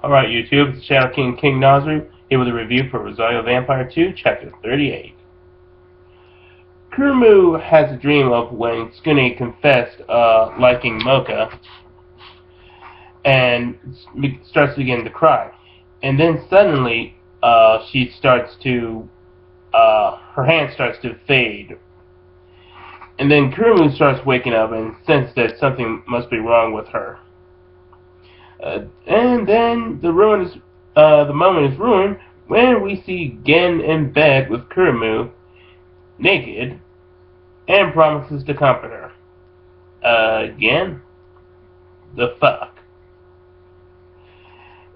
Alright, YouTube, it's Shadow King Nasri, here with a review for Rosario Vampire 2, Chapter 38. Kurumu has a dream of when Skune confessed liking Mocha and starts to begin to cry. And then suddenly, she starts to, her hand starts to fade. And then Kurumu starts waking up and senses that something must be wrong with her. And then the moment is ruined when we see Gen in bed with Kurumu, naked, and promises to comfort her. Again? The fuck?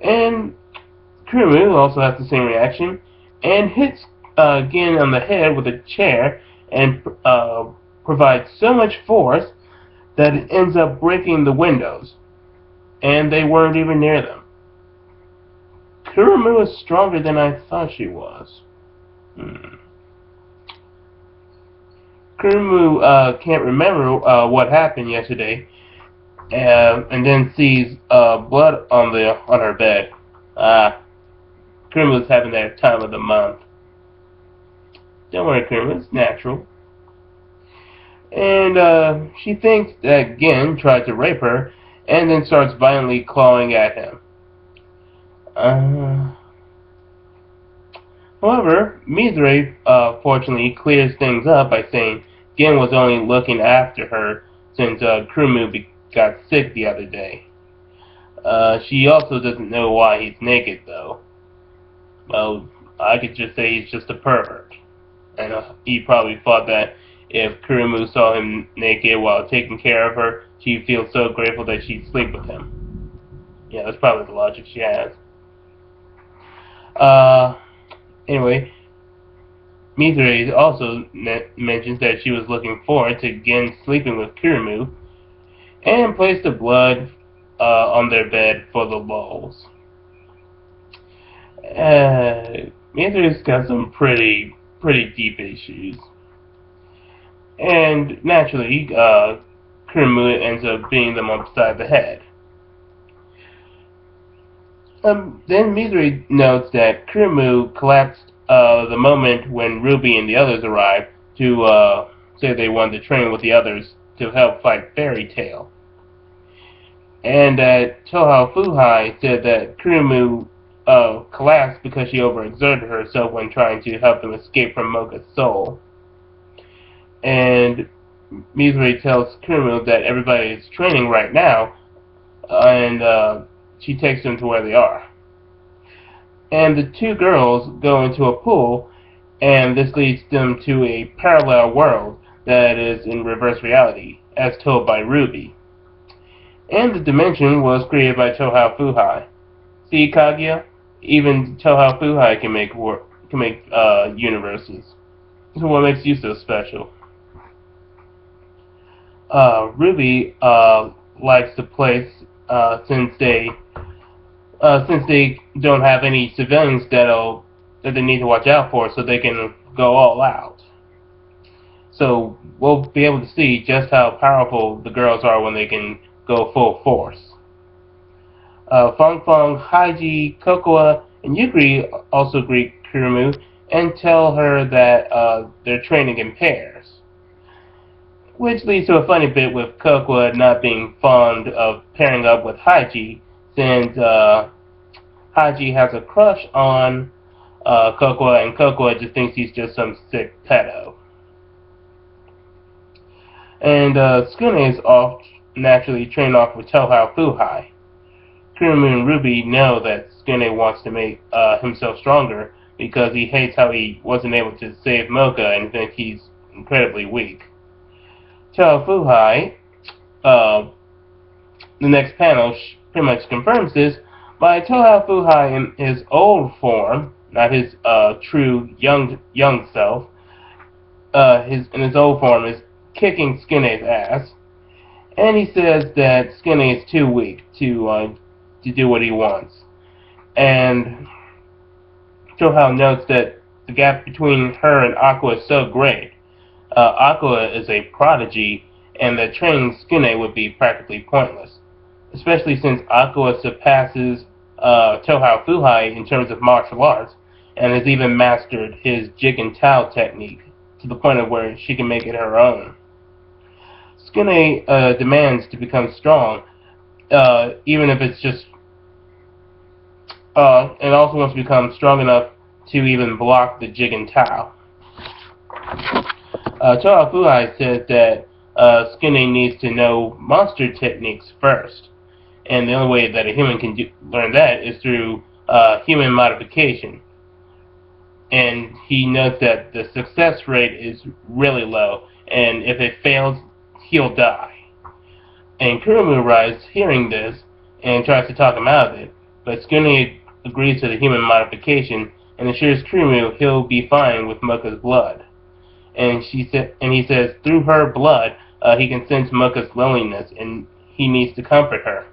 And Kurumu also has the same reaction and hits Gen on the head with a chair and provides so much force that it ends up breaking the windows. And they weren't even near them. Kurumu is stronger than I thought she was. Kurumu can't remember what happened yesterday, and then sees blood on her bed. Kurumu's having their time of the month. Don't worry, Kurumu, it's natural. And she thinks that Gen tried to rape her, and then starts violently clawing at him. However, Mizre fortunately clears things up by saying Gen was only looking after her since Kurumu got sick the other day. She also doesn't know why he's naked, though. Well, I could just say he's just a pervert. And he probably thought that if Kurumu saw him naked while taking care of her, she'd feel so grateful that she'd sleep with him. Yeah, that's probably the logic she has. Anyway, Mizre also mentions that she was looking forward to Gen sleeping with Kurumu, and placed the blood on their bed for the lulz. Mizre's got some pretty deep issues. And naturally, Kurumu ends up beating them upside the head. Then Mizre notes that Kurumu collapsed the moment when Ruby and the others arrived to say they wanted to train with the others to help fight Fairy Tail. And that Tohao Fuhai said that Kurumu collapsed because she overexerted herself when trying to help them escape from Mocha's soul. And Mizre tells Kurumu that everybody is training right now, and she takes them to where they are. And the two girls go into a pool, and this leads them to a parallel world that is in reverse reality, as told by Ruby. And the dimension was created by Tohao Fuhai. See, Kaguya? Even Tohao Fuhai can make universes. So what makes you so special? Ruby likes the place since they don't have any civilians that they need to watch out for, so they can go all out. So we'll be able to see just how powerful the girls are when they can go full force. Fong Fong, Haiji, Kokoa, and Yukri also greet Kurumu and tell her that they're training in pairs. Which leads to a funny bit with Kokoa not being fond of pairing up with Haiji, since Haiji has a crush on Kokoa, and Kokoa just thinks he's just some sick pedo. And Skune is off, naturally trained off with Tohao Fuhai. Kurumu and Ruby know that Skune wants to make himself stronger because he hates how he wasn't able to save Mocha and thinks he's incredibly weak. Tohao Fuhai, the next panel pretty much confirms this by Tohao Fuhai in his old form, not his true young self. In his old form is kicking Skune's ass, and he says that Skune is too weak to do what he wants. And Tohao notes that the gap between her and Aqua is so great. Aqua is a prodigy, and that training Skune would be practically pointless, especially since Aqua surpasses Tohao Fuhai in terms of martial arts, and has even mastered his Jig and Tao technique to the point of where she can make it her own. Skune demands to become strong, even if it's just, and also wants to become strong enough to even block the Jig and Tao. Toa Fuhai says that Skune needs to know monster techniques first, and the only way that a human can learn that is through human modification. And he notes that the success rate is really low, and if it fails, he'll die. And Kurumu arrives hearing this and tries to talk him out of it, but Skune agrees to the human modification and assures Kurumu he'll be fine with Mocha's blood. And he says through her blood he can sense Mocha's loneliness and he needs to comfort her.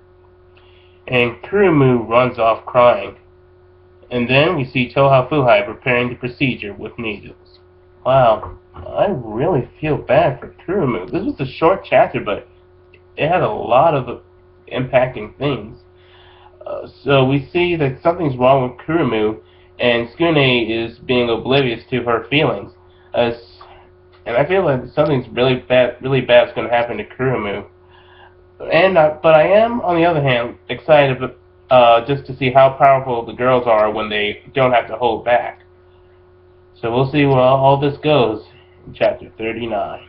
And Kurumu runs off crying. And then we see Toha Fuhai preparing the procedure with needles. Wow, I really feel bad for Kurumu. This was a short chapter, but it had a lot of impacting things. So we see that something's wrong with Kurumu, and Skune is being oblivious to her feelings. And I feel like something's really bad is going to happen to Kurumu. But I am, on the other hand, excited just to see how powerful the girls are when they don't have to hold back. So we'll see where all this goes in chapter 39.